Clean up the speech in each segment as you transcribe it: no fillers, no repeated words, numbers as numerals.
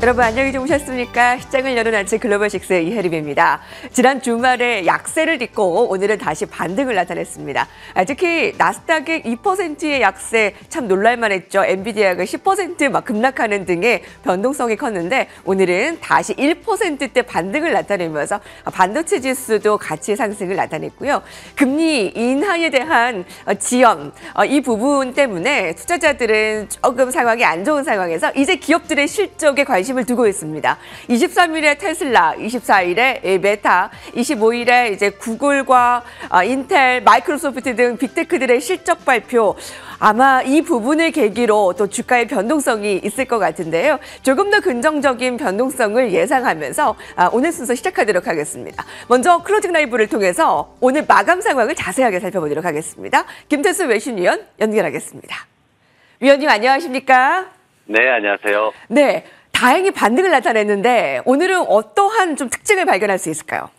여러분 안녕히 주무셨습니까? 시장을 여는 아침 글로벌식스 이혜림입니다. 지난 주말에 약세를 딛고 오늘은 다시 반등을 나타냈습니다. 특히 나스닥의 2%의 약세 참 놀랄만했죠. 엔비디아가 10% 막 급락하는 등의 변동성이 컸는데 오늘은 다시 1%대 반등을 나타내면서 반도체 지수도 같이 상승을 나타냈고요. 금리 인하에 대한 지연, 이 부분 때문에 투자자들은 조금 상황이 안 좋은 상황에서 이제 기업들의 실적에 관심을 두고 있습니다. 23일에 테슬라, 24일에 메타, 25일에 이제 구글과 인텔, 마이크로소프트 등 빅테크들의 실적 발표. 아마 이 부분을 계기로 또 주가의 변동성이 있을 것 같은데요. 조금 더 긍정적인 변동성을 예상하면서 오늘 순서 시작하도록 하겠습니다. 먼저 클로징 라이브를 통해서 오늘 마감 상황을 자세하게 살펴보도록 하겠습니다. 김태수 외신위원 연결하겠습니다. 위원님 안녕하십니까? 네, 안녕하세요. 네, 다행히 반등을 나타냈는데 오늘은 어떠한 좀 특징을 발견할 수 있을까요?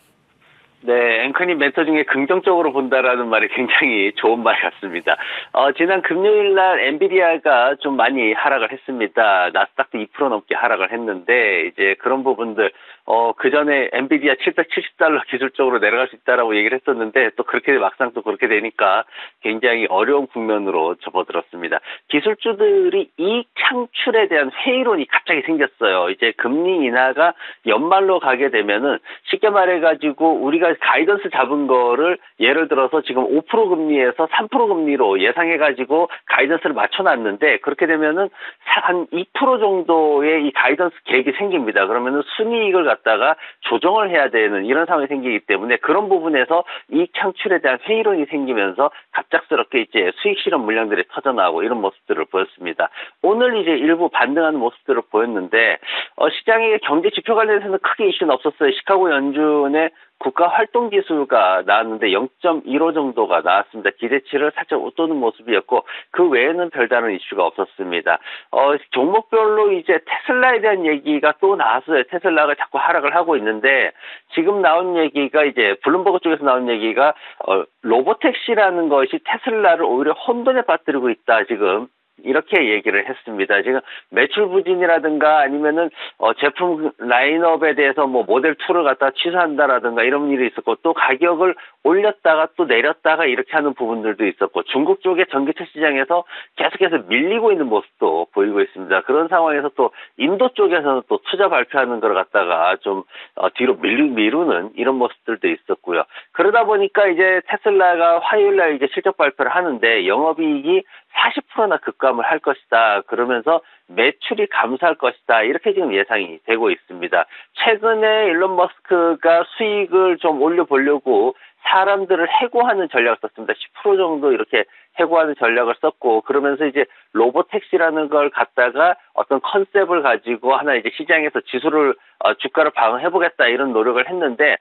네, 앵커님 멘트 중에 긍정적으로 본다라는 말이 굉장히 좋은 말 같습니다. 지난 금요일 날 엔비디아가 좀 많이 하락을 했습니다. 나스닥도 2% 넘게 하락을 했는데 이제 그런 부분들 그 전에 엔비디아 770달러 기술적으로 내려갈 수 있다라고 얘기를 했었는데 또 그렇게 막상 또 그렇게 되니까 굉장히 어려운 국면으로 접어들었습니다. 기술주들이 이익 창출에 대한 회의론이 갑자기 생겼어요. 이제 금리 인하가 연말로 가게 되면은 쉽게 말해가지고 우리가 가이던스 잡은 거를 예를 들어서 지금 5% 금리에서 3% 금리로 예상해가지고 가이던스를 맞춰놨는데 그렇게 되면은 한 2% 정도의 이 가이던스 갭이 생깁니다. 그러면은 순이익을 갖다가 조정을 해야 되는 이런 상황이 생기기 때문에 그런 부분에서 이익 창출에 대한 회의론이 생기면서 갑작스럽게 이제 수익 실현 물량들이 터져나오고 이런 모습들을 보였습니다. 오늘 이제 일부 반등하는 모습들을 보였는데 시장의 경제 지표 관련해서는 크게 이슈는 없었어요. 시카고 연준의 국가 활동 지수가 나왔는데 0.15 정도가 나왔습니다. 기대치를 살짝 웃도는 모습이었고 그 외에는 별다른 이슈가 없었습니다. 종목별로 이제 테슬라에 대한 얘기가 또 나왔어요. 테슬라가 자꾸 하락을 하고 있는데 지금 나온 얘기가 이제 블룸버그 쪽에서 나온 얘기가 로보택시라는 것이 테슬라를 오히려 혼돈에 빠뜨리고 있다 지금. 이렇게 얘기를 했습니다. 지금 매출 부진이라든가 아니면은 제품 라인업에 대해서 뭐 모델 2를 갖다 취소한다라든가 이런 일이 있었고 또 가격을 올렸다가 또 내렸다가 이렇게 하는 부분들도 있었고 중국 쪽의 전기차 시장에서 계속해서 밀리고 있는 모습도 보이고 있습니다. 그런 상황에서 또 인도 쪽에서는 또 투자 발표하는 걸 갖다가 좀 뒤로 미루는 이런 모습들도 있었고요. 그러다 보니까 이제 테슬라가 화요일 날 이제 실적 발표를 하는데 영업이익이 40%나 급감을 할 것이다. 그러면서 매출이 감소할 것이다. 이렇게 지금 예상이 되고 있습니다. 최근에 일론 머스크가 수익을 좀 올려보려고 사람들을 해고하는 전략을 썼습니다. 10% 정도 이렇게 해고하는 전략을 썼고 그러면서 이제 로보택시라는 걸 갖다가 어떤 컨셉을 가지고 하나 이제 시장에서 지수를 주가를 방어해보겠다 이런 노력을 했는데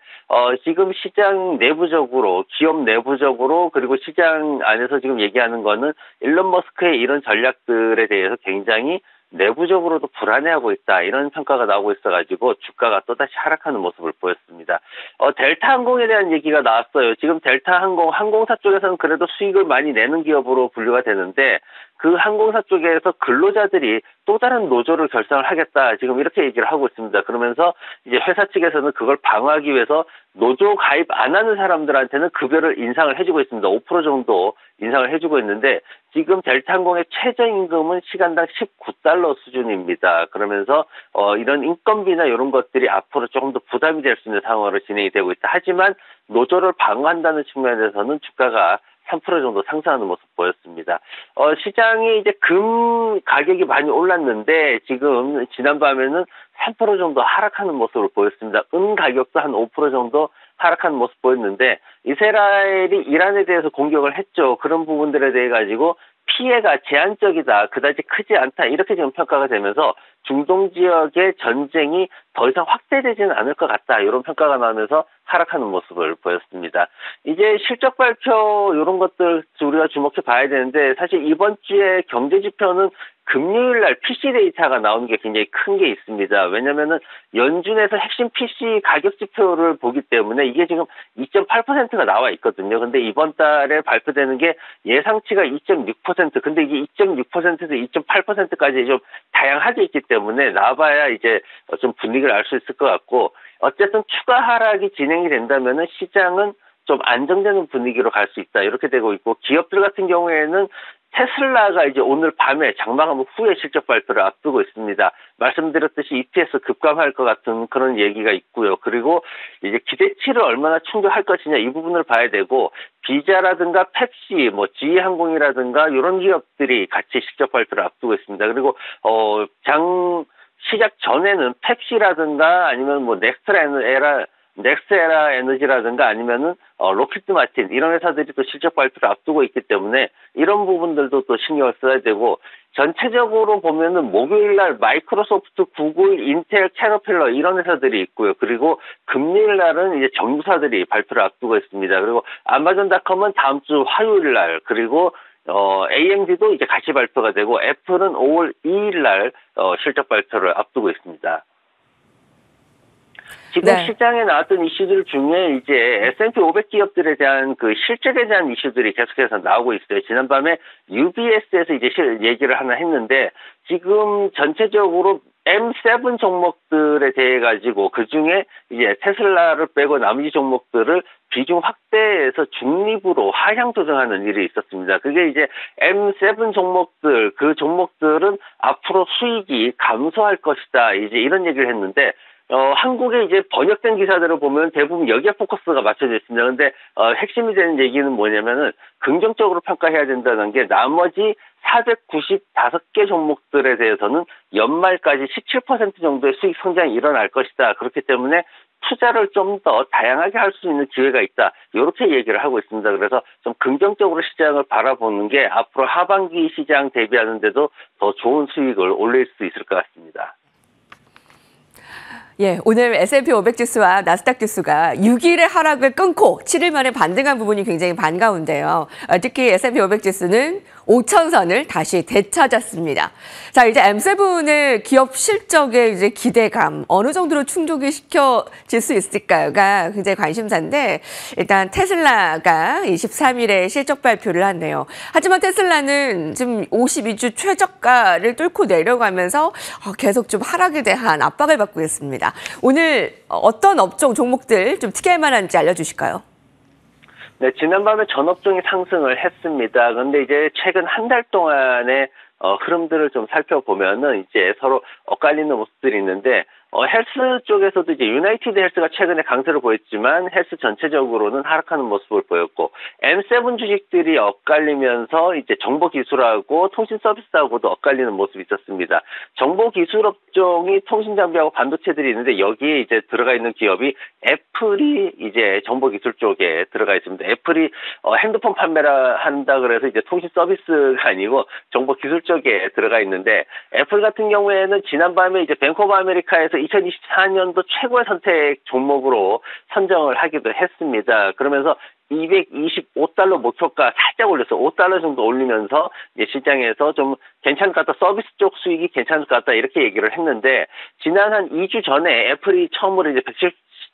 지금 시장 내부적으로 기업 내부적으로 그리고 시장 안에서 지금 얘기하는 거는 일론 머스크의 이런 전략들에 대해서 굉장히 내부적으로도 불안해하고 있다 이런 평가가 나오고 있어가지고 주가가 또다시 하락하는 모습을 보였습니다. 델타항공에 대한 얘기가 나왔어요. 지금 델타항공 항공사 쪽에서는 그래도 수익을 많이 내는 기업으로 분류가 되는데 그 항공사 쪽에서 근로자들이 또 다른 노조를 결성을 하겠다 지금 이렇게 얘기를 하고 있습니다. 그러면서 이제 회사 측에서는 그걸 방어하기 위해서 노조 가입 안 하는 사람들한테는 급여를 인상을 해주고 있습니다. 5% 정도 인상을 해주고 있는데 지금 델타항공의 최저임금은 시간당 19달러 수준입니다. 그러면서 이런 인건비나 이런 것들이 앞으로 조금 더 부담이 될 수 있는 상황으로 진행이 되고 있다. 하지만 노조를 방어한다는 측면에서는 주가가 3% 정도 상승하는 모습 보였습니다. 시장이 이제 금 가격이 많이 올랐는데 지금 지난밤에는 3% 정도 하락하는 모습을 보였습니다. 은 가격도 한 5% 정도 하락하는 모습 보였는데 이스라엘이 이란에 대해서 공격을 했죠. 그런 부분들에 대해 가지고 피해가 제한적이다, 그다지 크지 않다 이렇게 지금 평가가 되면서 중동 지역의 전쟁이 더 이상 확대되지는 않을 것 같다. 이런 평가가 나오면서 하락하는 모습을 보였습니다. 이제 실적 발표 이런 것들 우리가 주목해 봐야 되는데 사실 이번 주에 경제 지표는 금요일 날 PC 데이터가 나오는 게 굉장히 큰 게 있습니다. 왜냐면은 연준에서 핵심 PC 가격 지표를 보기 때문에 이게 지금 2.8%가 나와 있거든요. 근데 이번 달에 발표되는 게 예상치가 2.6%. 근데 이게 2.6%에서 2.8%까지 좀 다양하게 있기 때문에 나와봐야 이제 좀 분위기를 알 수 있을 것 같고 어쨌든 추가 하락이 진행이 된다면은 시장은 좀 안정되는 분위기로 갈 수 있다. 이렇게 되고 있고 기업들 같은 경우에는 테슬라가 이제 오늘 밤에 장마감 후에 실적 발표를 앞두고 있습니다. 말씀드렸듯이 EPS 급감할 것 같은 그런 얘기가 있고요. 그리고 이제 기대치를 얼마나 충족할 것이냐 이 부분을 봐야 되고 비자라든가 펩시, 뭐 GE항공이라든가 이런 기업들이 같이 실적 발표를 앞두고 있습니다. 그리고 시작 전에는 펩시라든가 아니면 뭐 넥스에라 에너지라든가 아니면은 로키드 마틴 이런 회사들이 또 실적 발표를 앞두고 있기 때문에 이런 부분들도 또 신경을 써야 되고 전체적으로 보면은 목요일 날 마이크로소프트, 구글, 인텔, 캐터필러 이런 회사들이 있고요. 그리고 금요일 날은 이제 정유사들이 발표를 앞두고 있습니다. 그리고 아마존닷컴은 다음 주 화요일 날 그리고 AMD도 이제 같이 발표가 되고 애플은 5월 2일 날 실적 발표를 앞두고 있습니다. 지금 네. 시장에 나왔던 이슈들 중에 이제 S&P 500 기업들에 대한 그 실적에 대한 이슈들이 계속해서 나오고 있어요. 지난밤에 UBS에서 이제 얘기를 하나 했는데 지금 전체적으로 M7 종목들에 대해 가지고 그 중에 이제 테슬라를 빼고 나머지 종목들을 비중 확대해서 중립으로 하향 조정하는 일이 있었습니다. 그게 이제 M7 종목들, 그 종목들은 앞으로 수익이 감소할 것이다. 이제 이런 얘기를 했는데 한국에 이제 번역된 기사들을 보면 대부분 여기에 포커스가 맞춰져 있습니다. 근데, 핵심이 되는 얘기는 뭐냐면은 긍정적으로 평가해야 된다는 게 나머지 495개 종목들에 대해서는 연말까지 17% 정도의 수익 성장이 일어날 것이다. 그렇기 때문에 투자를 좀 더 다양하게 할 수 있는 기회가 있다. 이렇게 얘기를 하고 있습니다. 그래서 좀 긍정적으로 시장을 바라보는 게 앞으로 하반기 시장 대비하는데도 더 좋은 수익을 올릴 수 있을 것 같습니다. 예, 오늘 S&P 500 지수와 나스닥 지수가 6일의 하락을 끊고 7일 만에 반등한 부분이 굉장히 반가운데요. 특히 S&P 500 지수는 5천선을 다시 되찾았습니다. 자, 이제 M7의 기업 실적의 이제 기대감 어느 정도로 충족이 시켜질 수 있을까요가 굉장히 관심사인데 일단 테슬라가 23일에 실적 발표를 하네요. 하지만 테슬라는 지금 52주 최저가를 뚫고 내려가면서 계속 좀 하락에 대한 압박을 받고 있습니다. 오늘 어떤 업종 종목들 좀 특이할 만한지 알려주실까요? 네, 지난밤에 전 업종이 상승을 했습니다. 그런데 이제 최근 한 달 동안의 흐름들을 좀 살펴보면은 이제 서로 엇갈리는 모습들이 있는데 헬스 쪽에서도 이제 유나이티드 헬스가 최근에 강세를 보였지만 헬스 전체적으로는 하락하는 모습을 보였고 M7 주식들이 엇갈리면서 이제 정보기술하고 통신서비스하고도 엇갈리는 모습이 있었습니다. 정보기술 업종이 통신장비하고 반도체들이 있는데 여기에 이제 들어가 있는 기업이 애플이 이제 정보기술 쪽에 들어가 있습니다. 애플이 핸드폰 판매를 한다 그래서 이제 통신 서비스가 아니고 정보기술 쪽에 들어가 있는데 애플 같은 경우에는 지난밤에 이제 뱅크 오브 아메리카에서 2024년도 최고의 선택 종목으로 선정을 하기도 했습니다. 그러면서 225달러 목표가 살짝 올려서 5달러 정도 올리면서 이제 시장에서 좀 괜찮을 것 같다. 서비스 쪽 수익이 괜찮을 것 같다. 이렇게 얘기를 했는데 지난 한 2주 전에 애플이 처음으로 이제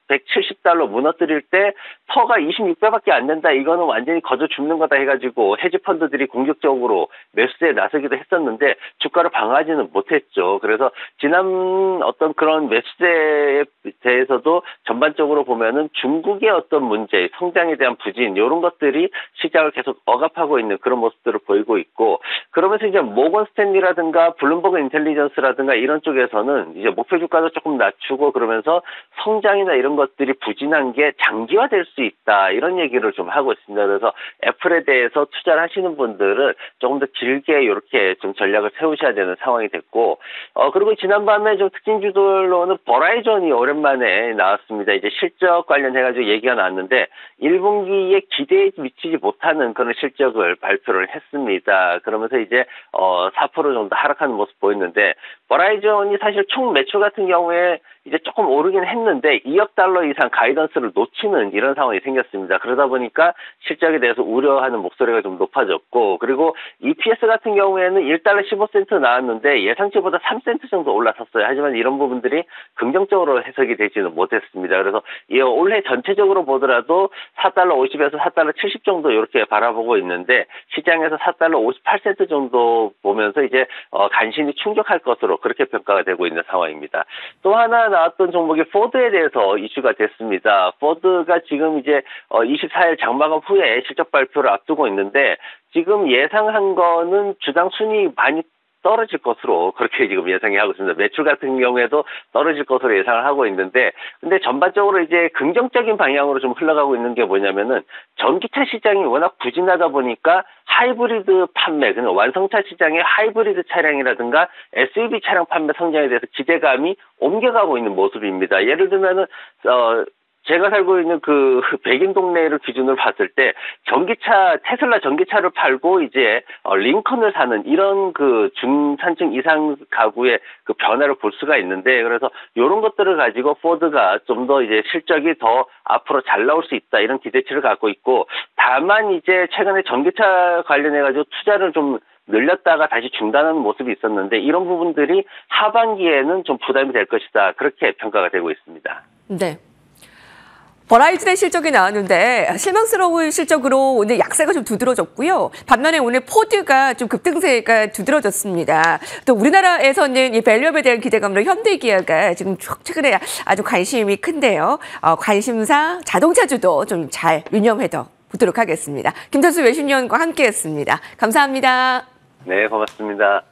170달러 무너뜨릴 때 퍼가 26배밖에 안 된다. 이거는 완전히 거저 죽는 거다 해가지고 헤지펀드들이 공격적으로 매수에 나서기도 했었는데 주가를 방어하지는 못했죠. 그래서 지난 어떤 그런 매수세에 대해서도 전반적으로 보면은 중국의 어떤 문제, 성장에 대한 부진 이런 것들이 시장을 계속 억압하고 있는 그런 모습들을 보이고 있고 그러면서 이제 모건 스탠리라든가 블룸버그 인텔리전스라든가 이런 쪽에서는 이제 목표 주가도 조금 낮추고 그러면서 성장이나 이런 것들이 부진한 게 장기화될 수 있다 이런 얘기를 좀 하고 있습니다. 그래서 애플에 대해서 투자를 하시는 분들은 조금 더 길게 이렇게 좀 전략을 세우셔야 되는 상황이 됐고 그리고 지난밤에 좀 특징주들로는 버라이전이 오랜만에 나왔습니다. 이제 실적 관련해가지고 얘기가 나왔는데 1분기에 기대에 미치지 못하는 그런 실적을 발표를 했습니다. 그러면서 이제 4% 정도 하락하는 모습 보였는데 버라이전이 사실 총 매출 같은 경우에 이제 조금 오르긴 했는데 2억 달러 이상 가이던스를 놓치는 이런 상황이 생겼습니다. 그러다 보니까 실적에 대해서 우려하는 목소리가 좀 높아졌고, 그리고 EPS 같은 경우에는 1달러 15센트 나왔는데 예상치보다 3센트 정도 올라섰어요. 하지만 이런 부분들이 긍정적으로 해석이 되지는 못했습니다. 그래서 올해 전체적으로 보더라도 4달러 50에서 4달러 70 정도 이렇게 바라보고 있는데, 시장에서 4달러 58센트 정도 보면서 이제 간신히 충족할 것으로 그렇게 평가가 되고 있는 상황입니다. 또 하나 나왔던 종목이 포드에 대해서 이슈가 됐습니다. 포드가 지금 이제 24일 장마감 후에 실적 발표를 앞두고 있는데, 지금 예상한 거는 주당 순이익 많이 떨어질 것으로 그렇게 지금 예상이 하고 있습니다. 매출 같은 경우에도 떨어질 것으로 예상을 하고 있는데, 근데 전반적으로 이제 긍정적인 방향으로 좀 흘러가고 있는 게 뭐냐면은, 전기차 시장이 워낙 부진하다 보니까 하이브리드 판매, 그러니까 완성차 시장의 하이브리드 차량이라든가 SUV 차량 판매 성장에 대해서 기대감이 옮겨가고 있는 모습입니다. 예를 들면은 제가 살고 있는 그 백인 동네를 기준으로 봤을 때 테슬라 전기차를 팔고 이제 링컨을 사는 이런 그 중산층 이상 가구의 그 변화를 볼 수가 있는데, 그래서 이런 것들을 가지고 포드가 좀 더 이제 실적이 더 앞으로 잘 나올 수 있다, 이런 기대치를 갖고 있고, 다만 이제 최근에 전기차 관련해 가지고 투자를 좀 늘렸다가 다시 중단하는 모습이 있었는데, 이런 부분들이 하반기에는 좀 부담이 될 것이다, 그렇게 평가가 되고 있습니다. 네. 버라이즌의 실적이 나왔는데 실망스러운 실적으로 오늘 약세가 좀 두드러졌고요. 반면에 오늘 포드가 좀 급등세가 두드러졌습니다. 또 우리나라에서는 이 밸류업에 대한 기대감으로 현대기아가 지금 최근에 아주 관심이 큰데요. 관심사 자동차주도 좀 잘 유념해 보도록 하겠습니다. 김선수 외신위원과 함께했습니다. 감사합니다. 네, 고맙습니다.